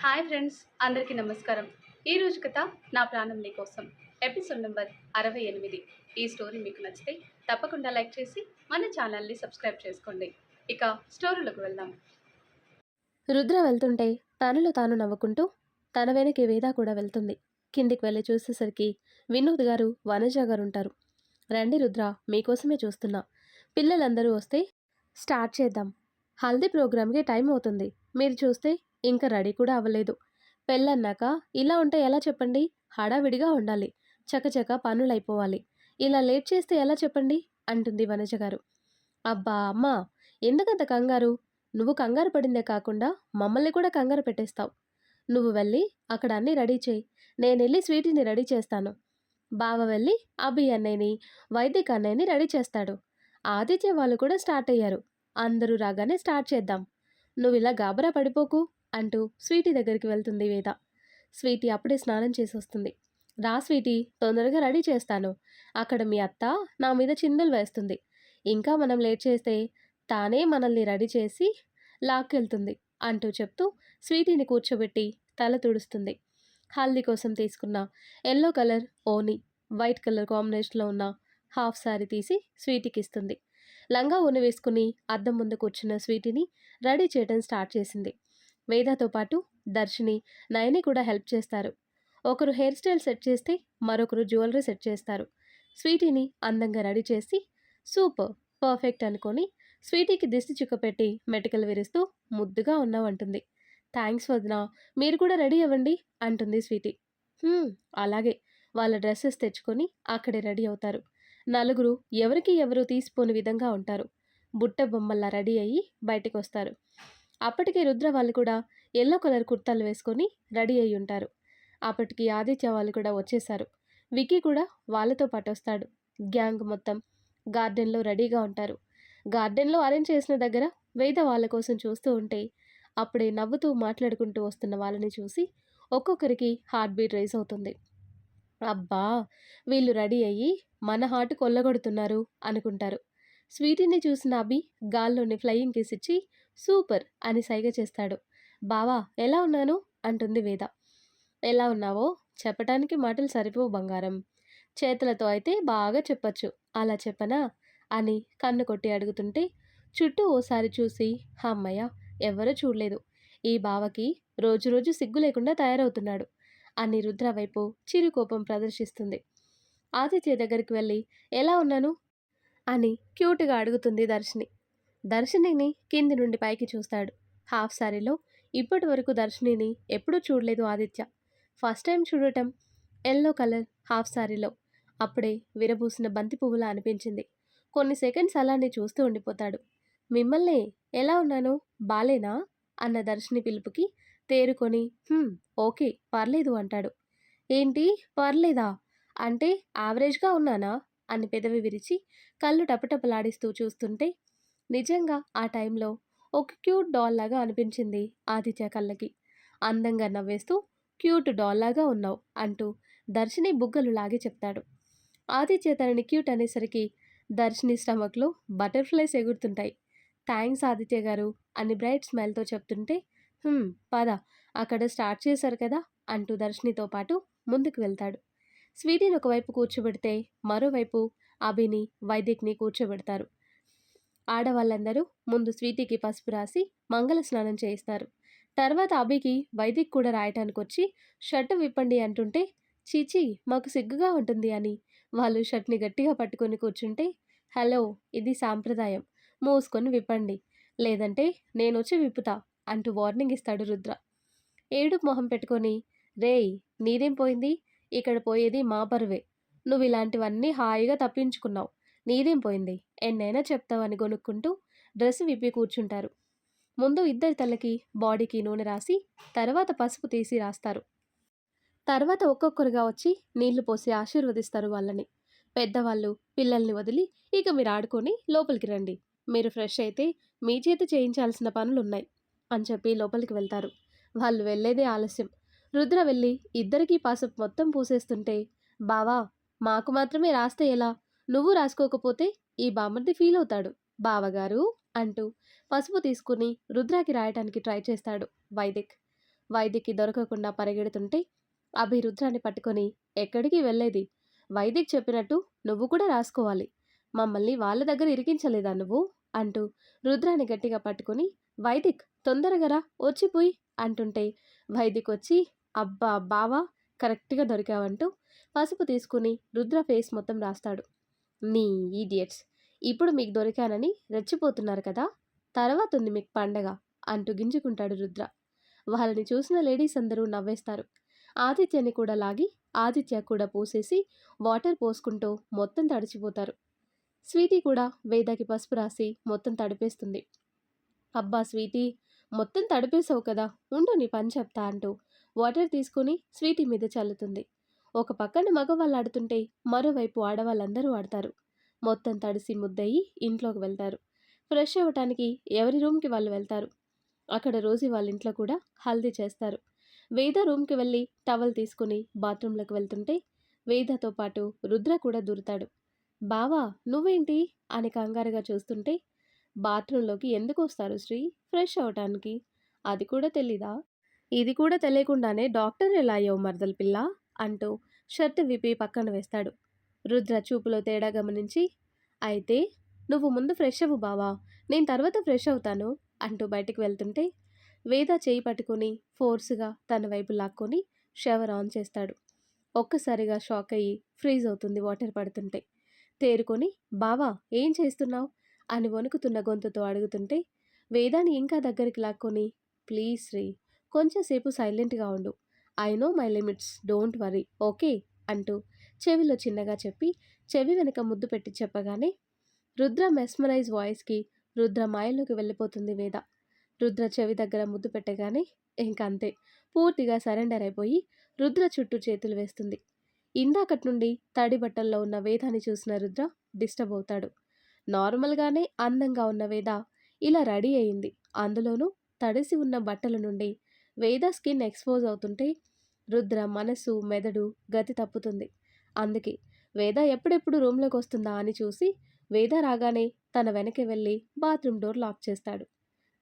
Hi friends, అందరికీ నమస్కారం. ఈ రోజు కథ నా ప్రాణం నీకోసం, ఎపిసోడ్ నెంబర్ 68. ఈ స్టోరీ మీకు నచ్చితే తప్పకుండా లైక్ చేసి మన ఛానల్ని సబ్స్క్రైబ్ చేసుకోండి. ఇక స్టోరీలోకి వెళ్దాం. రుద్ర వెళ్తుంటే తనలో తాను నవ్వుకుంటూ తన వెనక్కి వేద కూడా వెళ్తుంది. కిందికి వెళ్ళి చూసేసరికి వినోద్ గారు, వనజ గారు ఉంటారు. రండి రుద్ర, మీకోసమే చూస్తున్నా. పిల్లలందరూ వస్తే స్టార్ట్ చేద్దాం. హల్దీ ప్రోగ్రామ్కి టైం అవుతుంది. మీరు చూస్తే ఇంకా రెడీ కూడా అవ్వలేదు. పెళ్ళన్నాక ఇలా ఉంటే ఎలా చెప్పండి? హడావిడిగా ఉండాలి, చకచక పనులైపోవాలి. ఇలా లేట్ చేస్తే ఎలా చెప్పండి అంటుంది వనజ గారు. అబ్బా అమ్మా, ఎందుకంత కంగారు? నువ్వు కంగారు పడిందే కాకుండా మమ్మల్ని కూడా కంగారు పెట్టేస్తావు. నువ్వు వెళ్ళి అక్కడ అన్నీ రెడీ చేయి. నేనెళ్ళి స్వీటీని రెడీ చేస్తాను. బావ వెళ్ళి అభి అన్నయ్యని, వైదిక్ అన్నయ్యని రెడీ చేస్తాడు. ఆదిత్య వాళ్ళు కూడా స్టార్ట్ అయ్యారు. అందరూ రాగానే స్టార్ట్ చేద్దాం. నువ్వు ఇలా గాబరా పడిపోకు అంటూ స్వీటీ దగ్గరికి వెళ్తుంది వేద. స్వీటీ అప్పుడే స్నానం చేసి వస్తుంది. రా స్వీటీ, తొందరగా రెడీ చేస్తాను. అక్కడ మీ అత్త నా మీద చిందులు వేస్తుంది. ఇంకా మనం లేట్ చేస్తే తానే మనల్ని రెడీ చేసి లాక్కెళ్తుంది అంటూ చెప్తూ స్వీటీని కూర్చోబెట్టి తల తుడుస్తుంది. హల్దీ కోసం తీసుకున్న ఎల్లో కలర్ ఓని, వైట్ కలర్ కాంబినేషన్లో ఉన్న హాఫ్ శారీ తీసి స్వీటీకి ఇస్తుంది. లంగా ఓని వేసుకుని అద్దం ముందు కూర్చున్న స్వీటీని రెడీ చేయడం స్టార్ట్ చేసింది. వేదాతో పాటు దర్శిని, నయని కూడా హెల్ప్ చేస్తారు. ఒకరు హెయిర్ స్టైల్ సెట్ చేస్తే మరొకరు జ్యువెలరీ సెట్ చేస్తారు. స్వీటీని అందంగా రెడీ చేసి సూపర్, పర్ఫెక్ట్ అనుకొని స్వీటీకి దిష్టి చుక్క పెట్టి మెటికలు విరుస్తూ ముద్దుగా ఉన్నావంటుంది. థ్యాంక్స్ వదినా, మీరు కూడా రెడీ అవ్వండి అంటుంది స్వీటీ. అలాగే. వాళ్ళ డ్రెస్సెస్ తెచ్చుకొని అక్కడే రెడీ అవుతారు. నలుగురు ఎవరికి ఎవరు తీసిపోని విధంగా ఉంటారు. బుట్ట బొమ్మల్లా రెడీ అయ్యి బయటికి వస్తారు. అప్పటికే రుద్ర వాళ్ళు కూడా ఎల్లో కలర్ కుర్తాలు వేసుకొని రెడీ అయి ఉంటారు. అప్పటికి ఆదిత్య వాళ్ళు కూడా వచ్చేశారు. విక్కీ కూడా వాళ్ళతో పాటు వస్తాడు. గ్యాంగ్ మొత్తం గార్డెన్లో రెడీగా ఉంటారు. గార్డెన్లో అరేంజ్ చేసిన దగ్గర వేద వాళ్ళ కోసం చూస్తూ ఉంటే అప్పుడే నవ్వుతూ మాట్లాడుకుంటూ వస్తున్న వాళ్ళని చూసి ఒక్కొక్కరికి హార్ట్ బీట్ రైజ్ అవుతుంది. అబ్బా, వీళ్ళు రెడీ అయ్యి మన హార్ట్ కొల్లగొడుతున్నారు అనుకుంటారు. స్వీటీని చూసిన అభి గాల్లోని ఫ్లయింగ్ కిస్ ఇచ్చి సూపర్ అని సైగ చేస్తాడు. బావా, ఎలా ఉన్నాను అంటుంది వేద. ఎలా ఉన్నావో చెప్పటానికి మాటలు సరిపోవు బంగారం. చేతులతో అయితే బాగా చెప్పచ్చు, అలా చెప్పనా అని కన్ను కొట్టి అడుగుతుంటే చుట్టూ ఓసారి చూసి అమ్మయ్య, ఎవరూ చూడలేదు. ఈ బావకి రోజు రోజు సిగ్గు లేకుండా తయారవుతున్నాడు అని రుద్ర వైపు చిరుకోపం ప్రదర్శిస్తుంది. ఆదిత్య దగ్గరికి వెళ్ళి ఎలా ఉన్నాను అని క్యూట్గా అడుగుతుంది దర్శిని. దర్శినిని కింది నుండి పైకి చూస్తాడు. హాఫ్ శారీలో ఇప్పటి వరకు దర్శినిని ఎప్పుడూ చూడలేదు ఆదిత్య. ఫస్ట్ టైం చూడటం ఎల్లో కలర్ హాఫ్ శారీలో. అప్పుడే విరబూసిన బంతి పువ్వులా అనిపించింది. కొన్ని సెకండ్స్ అలానే చూస్తూ ఉండిపోతాడు. మిమ్మల్ని ఎలా ఉన్నాను, బాలేనా అన్న దర్శిని పిలుపుకి తేరుకొని ఓకే పర్లేదు అంటాడు. ఏంటి పర్లేదా అంటే యావరేజ్గా ఉన్నానా అని పెదవి విరిచి కళ్ళు టపటపలాడిస్తూ చూస్తుంటే నిజంగా ఆ టైంలో ఒక క్యూట్ డాల్ లాగా అనిపించింది ఆదిత్య కళ్ళకి. అందంగా నవ్వేస్తూ క్యూట్ డాల్ లాగా ఉన్నావు అంటూ దర్శిని బుగ్గలు లాగి చెప్తాడు. ఆదిత్య తనని క్యూట్ అనేసరికి దర్శిని స్టమక్లో బటర్ఫ్లైస్ ఎగురుతుంటాయి. థ్యాంక్స్ ఆదిత్య గారు అని బ్రైట్ స్మైల్తో చెప్తుంటే పద, అక్కడ స్టార్ట్ చేశారు కదా అంటూ దర్శినితో పాటు ముందుకు వెళ్తాడు. స్వీటీని ఒకవైపు కూర్చోబెడితే మరోవైపు అభిని, వైదిక్ని కూర్చోబెడతారు. ఆడవాళ్ళందరూ ముందు స్వీటీకి పసుపు రాసి మంగళ స్నానం చేయిస్తారు. తర్వాత అభికి, వైదిక్ కూడా రాయటానికి వచ్చి షర్టు విప్పండి అంటుంటే చీచీ మాకు సిగ్గుగా ఉంటుంది అని వాళ్ళు షర్ట్ని గట్టిగా పట్టుకొని కూర్చుంటే హలో, ఇది సాంప్రదాయం, మూసుకొని విప్పండి, లేదంటే నేనొచ్చి విప్పుతా అంటూ వార్నింగ్ ఇస్తాడు రుద్ర. ఏడుపు మొహం పెట్టుకొని రేయ్, నీదేం పోయింది, ఇక్కడ పోయేది మా పరువే. నువ్వు ఇలాంటివన్నీ హాయిగా తప్పించుకున్నావు, నీదేం పోయింది, ఎన్నైనా చెప్తావని గొనుక్కుంటూ డ్రెస్ విప్పి కూర్చుంటారు. ముందు ఇద్దరి తలకి, బాడీకి నూనె రాసి తర్వాత పసుపు తీసి రాస్తారు. తర్వాత ఒక్కొక్కరుగా వచ్చి నీళ్లు పోసి ఆశీర్వదిస్తారు వాళ్ళని. పెద్దవాళ్ళు పిల్లల్ని వదిలి ఇక మీరు ఆడుకొని లోపలికి రండి, మీరు ఫ్రెష్ అయితే మీ చేత చేయించాల్సిన పనులున్నాయి అని చెప్పి లోపలికి వెళ్తారు. వాళ్ళు వెళ్ళేదే ఆలస్యం. రుద్ర వెళ్ళి ఇద్దరికీ పసుపు మొత్తం పూసేస్తుంటే బావా, మాకు మాత్రమే రాస్తే ఎలా, నువ్వు రాసుకోకపోతే ఈ బామ్మర్ది ఫీల్ అవుతాడు బావగారు అంటూ పసుపు తీసుకుని రుద్రాకి రాయటానికి ట్రై చేస్తాడు వైదిక్. వైద్యకి దొరకకుండా పరిగెడుతుంటే అభి రుద్రాన్ని పట్టుకొని, ఎక్కడికి వెళ్ళేది? వైద్యకి చెప్పినట్టు నువ్వు కూడా రాసుకోవాలి. మమ్మల్ని వాళ్ళ దగ్గర ఇరికించలేదా నువ్వు? అంటూ రుద్రాన్ని గట్టిగా పట్టుకొని, వైదిక్ తొందరగా రా వచ్చిపోయి అంటుంటే వైదిక్ వచ్చి, అబ్బా బావా కరెక్ట్గా దొరికావంటూ పసుపు తీసుకుని రుద్ర ఫేస్ మొత్తం రాస్తాడు. నీ ఈడియట్స్, ఇప్పుడు మీకు దొరికానని రెచ్చిపోతున్నారు కదా, తర్వాత ఉంది మీకు పండగ అంటూ గింజుకుంటాడు రుద్ర. వాళ్ళని చూసిన లేడీస్ అందరూ నవ్వేస్తారు. ఆదిత్యని కూడా లాగి ఆదిత్య కూడా పోసేసి వాటర్ పోసుకుంటూ మొత్తం తడిచిపోతారు. స్వీటీ కూడా వేదకి పసుపు రాసి మొత్తం తడిపేస్తుంది. అబ్బా స్వీటీ, మొత్తం తడిపేసావు కదా, ఉండు నీ పని చెప్తా అంటూ వాటర్ తీసుకుని స్వీటీ మీద చల్లుతుంది. ఒక పక్కన మగవాళ్ళు ఆడుతుంటే మరోవైపు ఆడవాళ్ళందరూ ఆడతారు. మొత్తం తడిసి ముద్దయి ఇంట్లోకి వెళ్తారు. ఫ్రెష్ అవ్వటానికి ఎవరి రూమ్కి వాళ్ళు వెళ్తారు. అక్కడ రోజీ వాళ్ళ ఇంట్లో కూడా హల్దీ చేస్తారు. వేద రూమ్కి వెళ్ళి టవల్ తీసుకుని బాత్రూంలోకి వెళ్తుంటే వేదతో పాటు రుద్ర కూడా దూరుతాడు. బావా నువ్వేంటి అని కంగారుగా చూస్తుంటే, బాత్రూంలోకి ఎందుకు వస్తారు శ్రీ? ఫ్రెష్ అవటానికి. అది కూడా తెలీదా? ఇది కూడా తెలియకుండానే డాక్టర్ ఎలా అయ్యావు మరదల పిల్ల అంటూ షర్ట్ విప్పి పక్కన వేస్తాడు. రుద్ర చూపులో తేడా గమనించి, అయితే నువ్వు ముందు ఫ్రెష్ అవ్వు బావా, నేను తర్వాత ఫ్రెష్ అవుతాను అంటూ బయటికి వెళ్తుంటే వేద చేయి పట్టుకుని ఫోర్స్గా తన వైపు లాక్కొని షవర్ ఆన్ చేస్తాడు. ఒక్కసారిగా షాక్ అయ్యి ఫ్రీజ్ అవుతుంది వాటర్ పడుతుంటే. తేరుకొని, బావా ఏం చేస్తున్నావు అని వణుకుతున్న గొంతుతో అడుగుతుంటే వేదాని ఇంకా దగ్గరికి లాక్కొని, ప్లీజ్ శ్రీ, కొంచెంసేపు సైలెంట్గా ఉండు, I know my limits, don't worry okay అంటూ చెవిలో చిన్నగా చెప్పి చెవి వెనక ముద్దు పెట్టి చెప్పగానే రుద్ర మెస్మరైజ్ వాయిస్కి రుద్ర మాయలోకి వెళ్ళిపోతుంది వేద. రుద్ర చెవి దగ్గర ముద్దు పెట్టగానే ఇంకంతే, పూర్తిగా సరెండర్ అయిపోయి రుద్ర చుట్టూ చేతులు వేస్తుంది. ఇందాకటి నుండి తడి బట్టల్లో ఉన్న వేదాన్ని చూసిన రుద్ర డిస్టర్బ్ అవుతాడు. నార్మల్గానే అందంగా ఉన్న వేద ఇలా రెడీ అయింది, అందులోనూ తడిసి ఉన్న బట్టల నుండి వేద స్కిన్ ఎక్స్పోజ్ అవుతుంటే రుద్ర మనసు మెదడు గతి తప్పుతుంది. అందుకే వేద ఎప్పుడెప్పుడు రూమ్లోకి వస్తుందా అని చూసి వేద రాగానే తన వెనక్కి వెళ్ళి బాత్రూమ్ డోర్ లాక్ చేస్తాడు.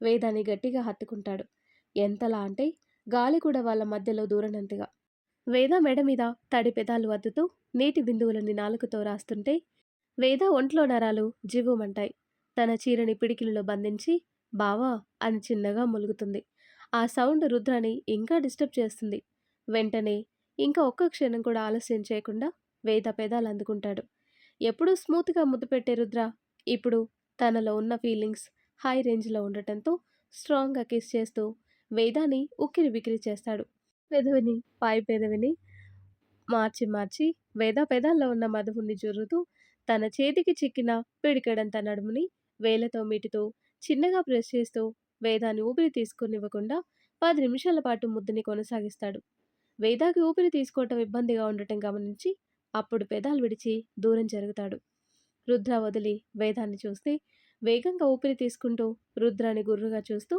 వేదాన్ని గట్టిగా హత్తుకుంటాడు. ఎంతలా అంటే గాలి కూడా వాళ్ళ మధ్యలో దూరనంతగా. వేద మెడ మీద తడి పెదాలు వద్దుతూ నీటి బిందువులని నాలుకతో రాస్తుంటే వేద ఒంట్లో నరాలు జివ్వుమంటాయి. తన చీరని పిడికిలిలో బంధించి బావా అని చిన్నగా ములుగుతుంది. ఆ సౌండ్ రుద్రని ఇంకా డిస్టర్బ్ చేస్తుంది. వెంటనే ఇంకా ఒక్క క్షణం కూడా ఆలస్యం చేయకుండా వేద పెదాలు అందుకుంటాడు. ఎప్పుడూ స్మూత్గా ముద్దు పెట్టే రుద్ర ఇప్పుడు తనలో ఉన్న ఫీలింగ్స్ హై రేంజ్లో ఉండటంతో స్ట్రాంగ్గా కిస్ చేస్తూ వేదాన్ని ఉక్కిరి బిక్కిరి చేస్తాడు. పెదవిని పై పెదవిని మార్చి మార్చి వేద పెదాల్లో ఉన్న మధువుని జుర్రుతూ తన చేతికి చిక్కిన పిడికెడంత నడుముని వేలతో మీటుతూ చిన్నగా ప్రెస్ చేస్తూ వేదాన్ని ఊపిరి తీసుకునివ్వకుండా 10 నిమిషాల పాటు ముద్దుని కొనసాగిస్తాడు. వేదాకి ఊపిరి తీసుకోవటం ఇబ్బందిగా ఉండటం గమనించి అప్పుడు పెదాలు విడిచి దూరం జరుగుతాడు. రుద్ర వదిలి వేదాన్ని చూస్తే వేగంగా ఊపిరి తీసుకుంటూ రుద్రాని గుర్రుగా చూస్తూ,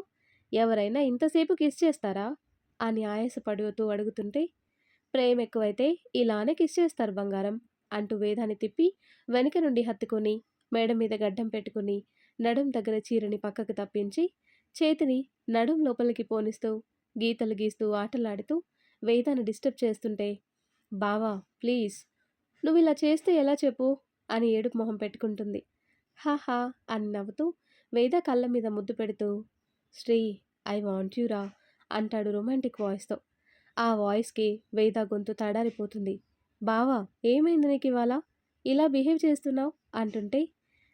ఎవరైనా ఇంతసేపు కిస్ చేస్తారా అని ఆయాసపడుతూ అడుగుతుంటే, ప్రేమ ఎక్కువైతే ఇలానే కిస్ చేస్తారు బంగారం అంటూ వేదాన్ని తిప్పి వెనుక నుండి హత్తుకొని మేడ మీద గడ్డం పెట్టుకుని నడుం దగ్గర చీరని పక్కకు తప్పించి చేతిని నడుం లోపలికి పోనిస్తూ గీతలు గీస్తూ ఆటలాడుతూ వేదాన్ని డిస్టర్బ్ చేస్తుంటే, బావా ప్లీజ్ నువ్వు ఇలా చేస్తే ఎలా చెప్పు అని ఏడుపు మొహం పెట్టుకుంటుంది. హాహా అని నవ్వుతూ వేద కళ్ళ మీద ముద్దు పెడుతూ, శ్రీ ఐ వాంట్ యూ రా అంటాడు రొమాంటిక్ వాయిస్తో. ఆ వాయిస్కి వేద గొంతు తడారిపోతుంది. బావా ఏమైంది నీకు ఇవాళ ఇలా బిహేవ్ చేస్తున్నావు అంటుంటే,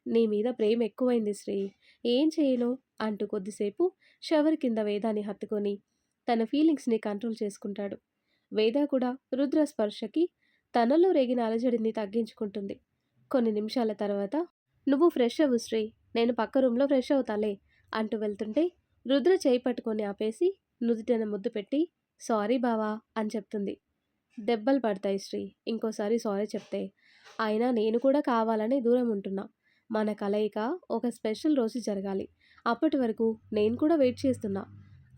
నీ మీద ప్రేమ ఎక్కువైంది శ్రీ, ఏం చేయను అంటూ కొద్దిసేపు షవర్ కింద వేదాన్ని హత్తుకొని తన ఫీలింగ్స్ని కంట్రోల్ చేసుకుంటాడు. వేద కూడా రుద్ర స్పర్శకి తనలో రేగిన అలజడిని తగ్గించుకుంటుంది. కొన్ని నిమిషాల తర్వాత, నువ్వు ఫ్రెష్ అవ్వు శ్రీ, నేను పక్క రూమ్లో ఫ్రెష్ అవుతాలే అంటూ వెళ్తుంటే రుద్ర చేయి పట్టుకొని ఆపేసి నుదుటిన ముద్దు పెట్టి సారీ బావా అని చెప్తుంది. దెబ్బలు పడతాయి శ్రీ ఇంకోసారి సారీ చెప్తే, అయినా నేను కూడా కావాలని దూరం ఉంటున్నా, మన కలయిక ఒక స్పెషల్ రోజు జరగాలి, అప్పటి వరకు నేను కూడా వెయిట్ చేస్తున్నా,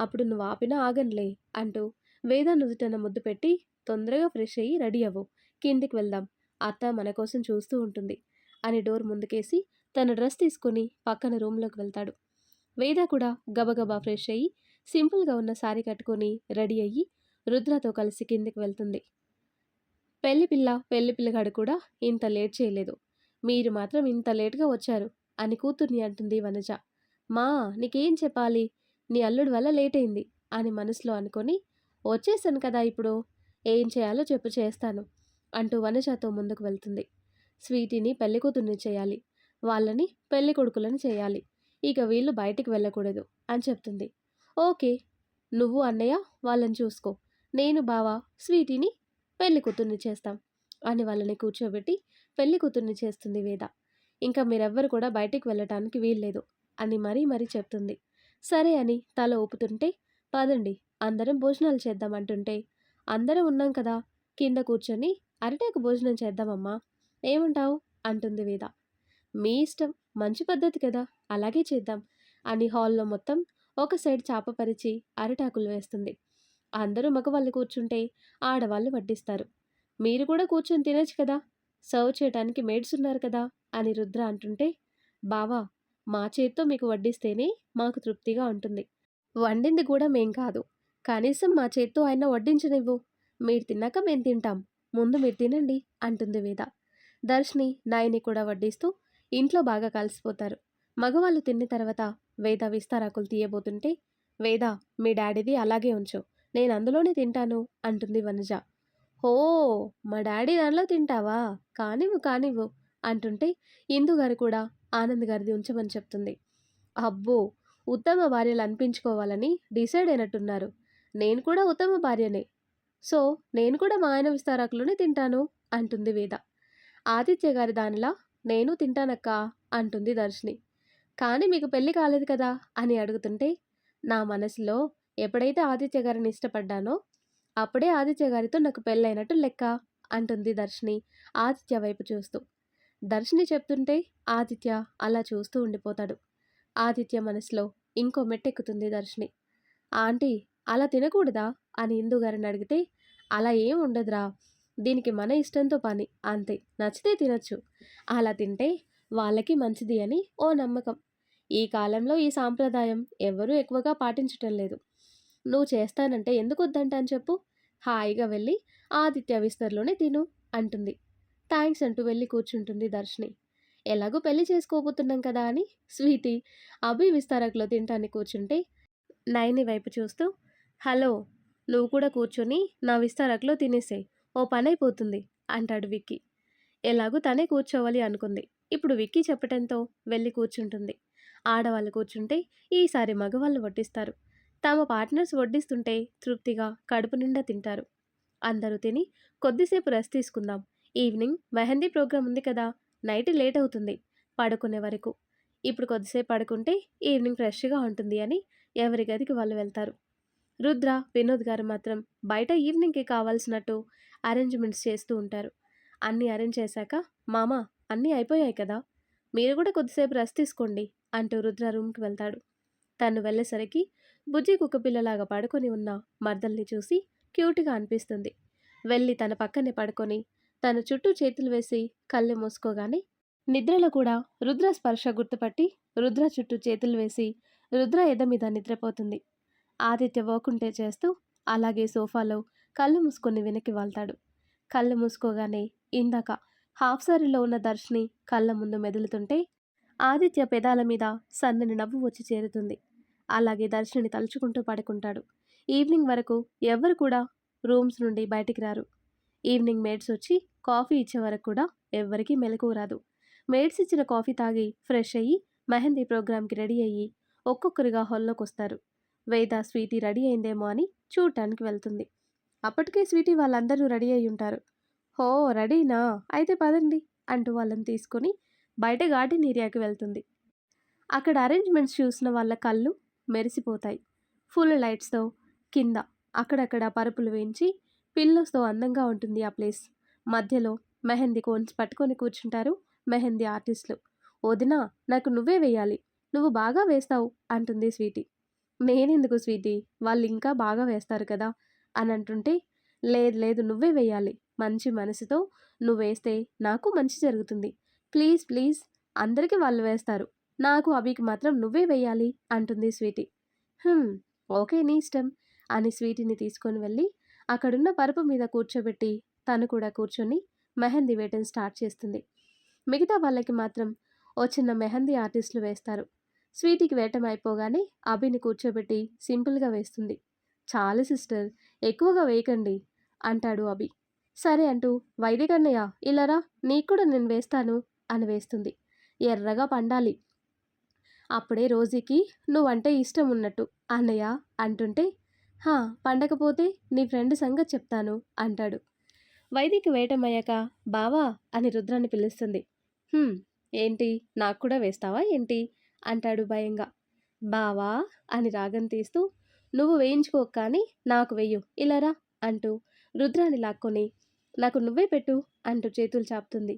అప్పుడు నువ్వు ఆపినా ఆగనులే అంటూ వేద నుదుటన ముద్దు పెట్టి, తొందరగా ఫ్రెష్ అయ్యి రెడీ అవ్వు, కిందికి వెళ్దాం, అత్త మన కోసం చూస్తూ ఉంటుంది అని డోర్ ముందుకేసి తన డ్రెస్ తీసుకుని పక్కన రూమ్లోకి వెళ్తాడు. వేద కూడా గబగబా ఫ్రెష్ అయ్యి సింపుల్గా ఉన్న శారీ కట్టుకొని రెడీ అయ్యి రుద్రతో కలిసి కిందికి వెళ్తుంది. పెళ్లి పిల్లగాడు కూడా ఇంత లేట్ చేయలేదు. మీరు మాత్రం ఇంత లేట్గా వచ్చారు అని కూతుర్ని అంటుంది వనజ. మా నీకేం చెప్పాలి, నీ అల్లుడి వల్ల లేట్ అయింది అని మనసులో అనుకొని, వచ్చేసాను కదా ఇప్పుడు, ఏం చేయాలో చెప్పు చేస్తాను అంటూ వనజతో ముందుకు వెళ్తుంది. స్వీటీని పెళ్లి కూతుర్ని చేయాలి, వాళ్ళని పెళ్లి కొడుకులను చేయాలి, ఇక వీళ్ళు బయటికి వెళ్ళకూడదు అని చెప్తుంది. ఓకే, నువ్వు అన్నయ్య వాళ్ళని చూసుకో, నేను బావ స్వీటీని పెళ్లి కూతుర్ని చేస్తాం అని వాళ్ళని కూర్చోబెట్టి పెళ్లి కూతుర్ని చేస్తుంది వేద. ఇంకా మీరెవ్వరు కూడా బయటికి వెళ్ళటానికి వీల్లేదు అని మరీ చెప్తుంది. సరే అని తల ఊపుతుంటే, పదండి అందరం భోజనాలు చేద్దాం అంటుంటే, అందరం ఉన్నాం కదా, కింద కూర్చొని అరిటాకు భోజనం చేద్దామమ్మా, ఏమంటావు అంటుంది వేద. మీ ఇష్టం, మంచి పద్ధతి కదా, అలాగే చేద్దాం అని హాల్లో మొత్తం ఒక సైడ్ చాప పరిచి అరిటాకులు వేస్తుంది. అందరూ మగవాళ్ళు కూర్చుంటే ఆడవాళ్ళు వడ్డిస్తారు. మీరు కూడా కూర్చొని తినచ్చు కదా, సర్వ్ చేయడానికి మేడ్స్ ఉన్నారు కదా అని రుద్ర అంటుంటే, బావా మా చేత్తో మీకు వడ్డిస్తేనే మాకు తృప్తిగా ఉంటుంది, వండింది కూడా మేం కాదు, కనీసం మా చేత్తో ఆయన వడ్డించనివ్వు, మీరు తిన్నాక మేం తింటాం, ముందు మీరు తినండి అంటుంది వేద. దర్శిని నాయని కూడా వడ్డిస్తూ ఇంట్లో బాగా కలిసిపోతారు. మగవాళ్ళు తిన్న తర్వాత వేద విస్తారాకులు తీయబోతుంటే, వేద మీ డాడీది అలాగే ఉంచు, నేను అందులోనే తింటాను అంటుంది వనజ. ఓ, మా డాడీ దానిలో తింటావా, కానివ్వు అంటుంటే ఇందు గారు కూడా ఆనంద్ గారిది ఉంచమని చెప్తుంది. అబ్బో, ఉత్తమ భార్యలు అనిపించుకోవాలని డిసైడ్ అయినట్టున్నారు, నేను కూడా ఉత్తమ భార్యనే, సో నేను కూడా మా ఆయన విస్తారాకులోనే తింటాను అంటుంది వేద. ఆదిత్య గారి దానిలా నేను తింటానక్కా అంటుంది దర్శిని. కానీ మీకు పెళ్లి కాలేదు కదా అని అడుగుతుంటే, నా మనసులో ఎప్పుడైతే ఆదిత్య గారిని ఇష్టపడ్డానో అప్పుడే ఆదిత్య గారితో నాకు పెళ్ళైనట్టు లెక్క అంటుంది దర్శిని ఆదిత్య వైపు చూస్తూ. దర్శిని చెప్తుంటే ఆదిత్య అలా చూస్తూ ఉండిపోతాడు. ఆదిత్య మనసులో ఇంకో మెట్టెక్కుతుంది దర్శిని. ఆంటీ అలా తినకూడదా అని ఇందు గారిని అడిగితే, అలా ఏం ఉండదురా, దీనికి మన ఇష్టంతో పని అంతే, నచ్చితే తినచ్చు, అలా తింటే వాళ్ళకి మంచిది అని ఓ నమ్మకం. ఈ కాలంలో ఈ సాంప్రదాయం ఎవరూ ఎక్కువగా పాటించటం లేదు. నువ్వు చేస్తానంటే ఎందుకు వద్దంటాను చెప్పు, హాయిగా వెళ్ళి ఆదిత్య విస్తర్లోనే తిను అంటుంది. థ్యాంక్స్ అంటూ వెళ్ళి కూర్చుంటుంది దర్శిని. ఎలాగో పెళ్లి చేసుకోబోతున్నాం కదా అని స్వీటీ అభి విస్తారకులో తినటానికి కూర్చుంటే, నైని వైపు చూస్తూ, హలో, నువ్వు కూడా కూర్చొని నా విస్తారకులో తినేసే, ఓ పని అయిపోతుంది అంటాడు విక్కీ. ఎలాగూ తనే కూర్చోవాలి అనుకుంది. ఇప్పుడు విక్కీ చెప్పటంతో వెళ్ళి కూర్చుంటుంది. ఆడవాళ్ళు కూర్చుంటే ఈసారి మగవాళ్ళు వడ్డిస్తారు. తమ పార్ట్నర్స్ వడ్డిస్తుంటే తృప్తిగా కడుపు నిండా తింటారు. అందరూ తిని కొద్దిసేపు రెస్ట్ తీసుకుందాం, ఈవినింగ్ మెహందీ ప్రోగ్రాం ఉంది కదా, నైట్ లేట్ అవుతుంది పడుకునే వరకు, ఇప్పుడు కొద్దిసేపు పడుకుంటే ఈవినింగ్ ఫ్రెష్గా ఉంటుంది అని ఎవరి గదికి వాళ్ళు వెళ్తారు. రుద్ర వినోద్ గారు మాత్రం బయట ఈవినింగ్కి కావాల్సినట్టు అరేంజ్మెంట్స్ చేస్తూ ఉంటారు. అన్నీ అరేంజ్ చేశాక, మామ అన్నీ అయిపోయాయి కదా, మీరు కూడా కొద్దిసేపు రెస్ట్ తీసుకోండి అంటూ రుద్ర రూమ్కి వెళ్తాడు. తను వెళ్ళేసరికి బుజ్జి కుక్కపిల్లలాగా పడుకొని ఉన్న మర్దల్ని చూసి క్యూట్గా అనిపిస్తుంది. వెళ్ళి తన పక్కనే పడుకొని తన చుట్టూ చేతులు వేసి కళ్ళు మూసుకోగానే నిద్రలో కూడా రుద్ర స్పర్శ గుర్తుపట్టి రుద్ర చుట్టూ చేతులు వేసి రుద్ర ఎద మీద నిద్రపోతుంది. ఆదిత్య వర్కుంటే చేస్తూ అలాగే సోఫాలో కళ్ళు మూసుకొని వెనక్కి వాళ్తాడు. కళ్ళు మూసుకోగానే ఇందాక హాఫ్ సారీలో ఉన్న దర్శిని కళ్ళ ముందు మెదులుతుంటే ఆదిత్య పెదాల మీద సన్నని నవ్వు వచ్చి చేరుతుంది. అలాగే దర్శిని తలుచుకుంటూ పడుకుంటాడు. ఈవినింగ్ వరకు ఎవరు కూడా రూమ్స్ నుండి బయటికి రారు. ఈవినింగ్ మేడ్స్ వచ్చి కాఫీ ఇచ్చే వరకు కూడా ఎవ్వరికీ మెలకువ రాదు. మేడ్స్ ఇచ్చిన కాఫీ తాగి ఫ్రెష్ అయ్యి మెహందీ ప్రోగ్రామ్కి రెడీ అయ్యి ఒక్కొక్కరిగా హాల్లోకి వస్తారు. వేద స్వీటీ రెడీ అయిందేమో అని చూడటానికి వెళ్తుంది. అప్పటికే స్వీటీ వాళ్ళందరూ రెడీ అయి ఉంటారు. హో, రెడీనా, అయితే పదండి అంటూ వాళ్ళని తీసుకొని బయట గార్డెన్ ఏరియాకి వెళ్తుంది. అక్కడ అరేంజ్మెంట్స్ చూసిన వాళ్ళ కళ్ళు మెరిసిపోతాయి. ఫుల్ లైట్స్తో కింద అక్కడక్కడ పరుపులు వేయించి పిల్లోస్తో అందంగా ఉంటుంది ఆ ప్లేస్. మధ్యలో మెహందీ కోన్స్ పట్టుకొని కూర్చుంటారు మెహందీ ఆర్టిస్టులు. వదినా, నాకు నువ్వే వేయాలి, నువ్వు బాగా వేస్తావు అంటుంది స్వీటీ. నేనెందుకు స్వీటీ, వాళ్ళు ఇంకా బాగా వేస్తారు కదా అని అంటుంటే, లేదు నువ్వే వేయాలి, మంచి మనసుతో నువ్వు వేస్తే నాకు మంచి జరుగుతుంది, ప్లీజ్ అందరికీ వాళ్ళు వేస్తారు, నాకు అభికి మాత్రం నువ్వే వేయాలి అంటుంది స్వీటీ. ఓకే నీ ఇష్టం అని స్వీటీని తీసుకొని వెళ్ళి అక్కడున్న పరుపు మీద కూర్చోబెట్టి తను కూడా కూర్చొని మెహందీ వేయటం స్టార్ట్ చేస్తుంది. మిగతా వాళ్ళకి మాత్రం ఓ చిన్న మెహందీ ఆర్టిస్టులు వేస్తారు. స్వీటీకి వేయటం అయిపోగానే అభిని కూర్చోబెట్టి సింపుల్గా వేస్తుంది. చాలు సిస్టర్, ఎక్కువగా వేయకండి అంటాడు అభి. సరే అంటూ వైదికన్నయ్య ఇలారా, నీకు కూడా నేను వేస్తాను అని వేస్తుంది. ఎర్రగా పండాలి. అప్పుడే రోజీకి నువ్వంటే ఇష్టం ఉన్నట్టు అన్నయ్య అంటుంటే, హా పండకపోతే నీ ఫ్రెండ్ సంగతి చెప్తాను అంటాడు. వైదికి వేయటం అయ్యాక బావా అని రుద్రాన్ని పిలుస్తుంది. "హ్మ్, ఏంటి నాకు కూడా వేస్తావా ఏంటి అంటాడు భయంగా. బావా అని రాగం తీస్తూ, నువ్వు వేయించుకో కానీ నాకు వెయ్యు ఇలారా అంటూ రుద్రాన్ని లాక్కొని, నాకు నువ్వే పెట్టు అంటూ చేతులు చాపుతుంది.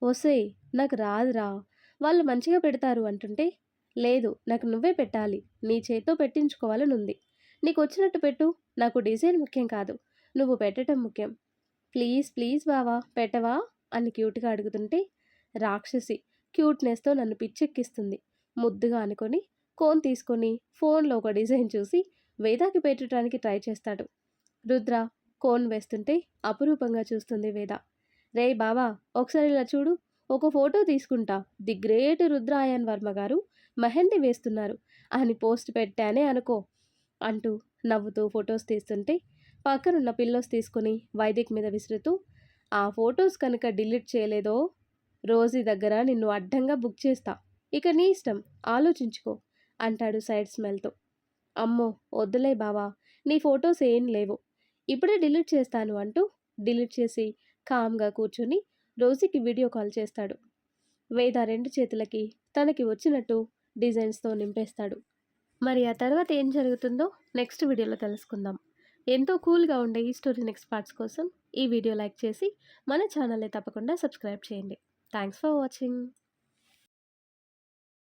ఒసేయ్ నాకు రాదురా, వాళ్ళు మంచిగా పెడతారు అంటుంటే, లేదు నాకు నువ్వే పెట్టాలి, నీ చేత్తో పెట్టించుకోవాలనుంది. నీకు వచ్చినట్టు పెట్టు, నాకు డిజైన్ ముఖ్యం కాదు, నువ్వు పెట్టడం ముఖ్యం. ప్లీజ్ ప్లీజ్ బావా పెట్టవా అని క్యూట్గా అడుగుతుంటే, రాక్షసి క్యూట్నెస్తో నన్ను పిచ్చెక్కిస్తుంది ముద్దుగా అనుకొని కోన్ తీసుకొని ఫోన్లో ఒక డిజైన్ చూసి వేదాకి పెట్టడానికి ట్రై చేస్తాడు. రుద్ర కోన్ వేస్తుంటే అపురూపంగా చూస్తుంది వేద. రే బావా ఒకసారి ఇలా చూడు, ఒక ఫోటో తీసుకుంటా, ది గ్రేట్ రుద్రాయన్ వర్మ గారు మెహందీ వేస్తున్నారు అని పోస్ట్ పెట్టానే అనుకో అంటూ నవ్వుతూ ఫొటోస్ తీస్తుంటే పక్కనున్న పిల్లోస్ తీసుకుని వైదిక్ మీద విసురుతూ, ఆ ఫొటోస్ కనుక డిలీట్ చేయలేదో రోజీ దగ్గర నిన్ను అడ్డంగా బుక్ చేస్తా, ఇక నీ ఇష్టం ఆలోచించుకో అంటాడు సైడ్ స్మెల్తో. అమ్మో వద్దులే బావా, నీ ఫొటోస్ ఏం లేవు, ఇప్పుడే డిలీట్ చేస్తాను అంటూ డిలీట్ చేసి కామ్గా కూర్చుని రోజీకి వీడియో కాల్ చేస్తాడు. వేద రెండు చేతులకి తనకి వచ్చినట్టు డిజైన్స్తో నింపేస్తాడు. మరి ఆ తర్వాత ఏం జరుగుతుందో నెక్స్ట్ వీడియోలో తెలుసుకుందాం. ఎంతో కూల్గా ఉండే ఈ స్టోరీ నెక్స్ట్ పార్ట్స్ కోసం ఈ వీడియో లైక్ చేసి మన ఛానల్ని తప్పకుండా సబ్స్క్రైబ్ చేయండి. Thanks for watching.